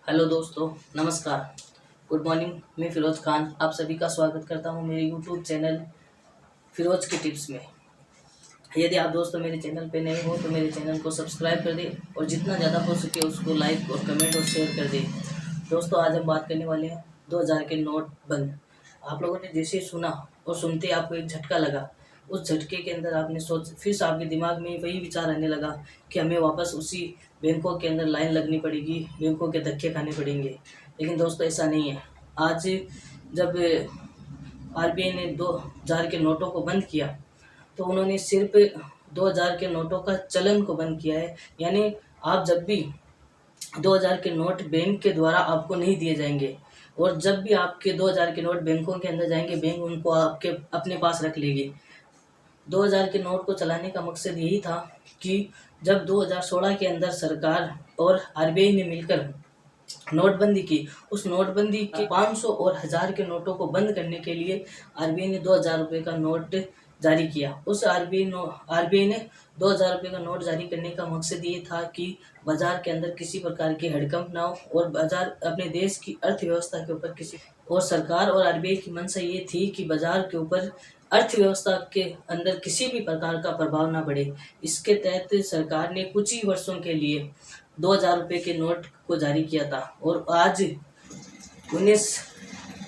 Hello दोस्तों, नमस्कार, good morning. मैं फ़िरोज़ खान आप सभी का स्वागत करता हूं मेरे यूट्यूब चैनल फ़िरोज़ की टिप्स में। यदि आप दोस्तों मेरे चैनल पे नए हो तो मेरे चैनल को सब्सक्राइब कर दें और जितना ज़्यादा हो सके उसको लाइक और कमेंट और शेयर कर दें। दोस्तों, आज हम बात करने वाले हैं 2000 के नोट बंद। आप लोगों ने जैसे ही सुना और सुनते आपको एक झटका लगा। उस झटके के अंदर आपने सोच फिर से आपके दिमाग में वही विचार आने लगा कि हमें वापस उसी बैंकों के अंदर लाइन लगनी पड़ेगी, बैंकों के धक्के खाने पड़ेंगे। लेकिन दोस्तों, ऐसा नहीं है। आज जब आरबीआई ने 2000 के नोटों को बंद किया तो उन्होंने सिर्फ 2000 के नोटों का चलन को बंद किया है। यानी आप जब भी 2000 के नोट बैंक के द्वारा आपको नहीं दिए जाएंगे और जब भी आपके 2000 के नोट बैंकों के अंदर जाएंगे, बैंक उनको आपके अपने पास रख लेगी। 2000 के नोट को चलाने का मकसद यही था कि जब 2016 के अंदर सरकार और आरबीआई ने मिलकर नोटबंदी की, उस नोटबंदी के 500 और 1000 के नोटों को बंद करने के लिए आरबीआई ने 2000 रुपये का नोट जारी किया। उस आरबीआई ने 2000 रुपये का नोट जारी करने का मकसद ये था कि बाजार के अंदर किसी प्रकार की हड़कंप ना हो और बाजार अपने देश की अर्थव्यवस्था के ऊपर और सरकार और आरबीआई की मंशा ये थी कि बाजार के ऊपर अर्थव्यवस्था के अंदर किसी भी प्रकार का प्रभाव ना पड़े। इसके तहत सरकार ने कुछ ही वर्षों के लिए 2000 रुपये के नोट को जारी किया था और आज 19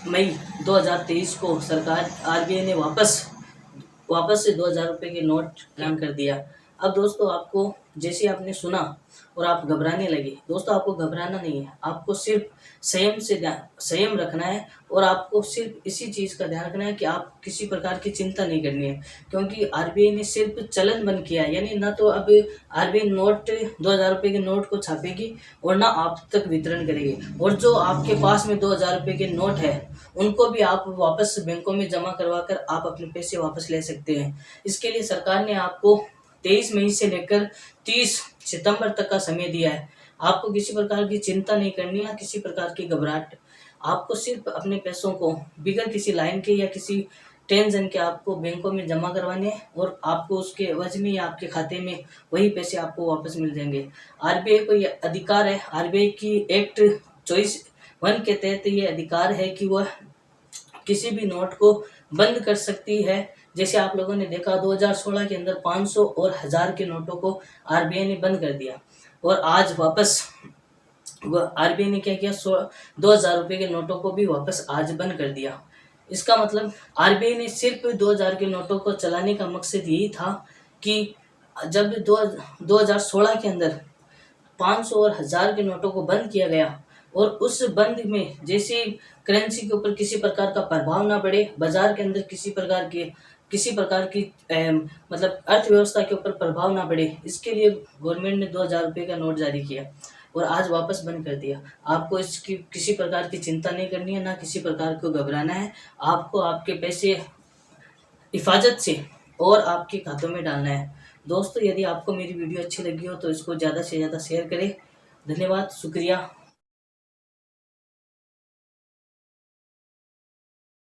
मई 2023 को सरकार आरबीआई ने वापस से 2000 रुपये के नोट ऐलान कर दिया। अब दोस्तों, आपको जैसे आपने सुना और आप घबराने लगे, दोस्तों आपको घबराना नहीं है। आपको सिर्फ संयम रखना है और आपको सिर्फ इसी चीज़ का ध्यान रखना है कि आप किसी प्रकार की चिंता नहीं करनी है, क्योंकि आरबीआई ने सिर्फ चलन बंद किया है। यानी ना तो अब आरबीआई नोट 2000 रुपये के नोट को छापेगी और ना आप तक वितरण करेगी, और जो आपके पास में 2000 रुपये के नोट है उनको भी आप वापस बैंकों में जमा करवा कर आप अपने पैसे वापस ले सकते हैं। इसके लिए सरकार ने आपको 23 मई से लेकर 30 सितंबर तक का समय दिया है। आपको किसी प्रकार की चिंता नहीं करनी है, किसी प्रकार की घबराहट। आपको सिर्फ अपने पैसों को बिगैर किसी लाइन के या किसी टेंशन के आपको बैंकों में जमा करवाने हैं और आपको उसके एवज में या आपके खाते में वही पैसे आपको वापस मिल जाएंगे। आरबीआई को यह अधिकार है, आरबीआई की एक्ट 24(1) के तहत ये अधिकार है कि वह किसी भी नोट को बंद कर सकती है। जैसे आप लोगों ने देखा 2016 के अंदर 500 और 1000 के नोटों को आरबीआई ने बंद कर दिया और आज वापस आरबीआई ने क्या किया, 2000 रुपये के नोटों को भी वापस आज बंद कर दिया। इसका मतलब आरबीआई ने सिर्फ 2000 के नोटों को चलाने का मकसद यही था कि जब 2016 के अंदर 500 और 1000 के नोटों को बंद किया गया और उस बंद में जैसे करेंसी के ऊपर किसी प्रकार का प्रभाव ना पड़े, बाजार के अंदर किसी प्रकार की मतलब अर्थव्यवस्था के ऊपर प्रभाव ना पड़े, इसके लिए गवर्नमेंट ने 2000 रुपये का नोट जारी किया और आज वापस बंद कर दिया। आपको इसकी किसी प्रकार की चिंता नहीं करनी है, ना किसी प्रकार को घबराना है। आपको आपके पैसे हिफाजत से और आपके खातों में डालना है। दोस्तों, यदि आपको मेरी वीडियो अच्छी लगी हो तो इसको ज़्यादा से ज़्यादा शेयर करें। धन्यवाद, शुक्रिया।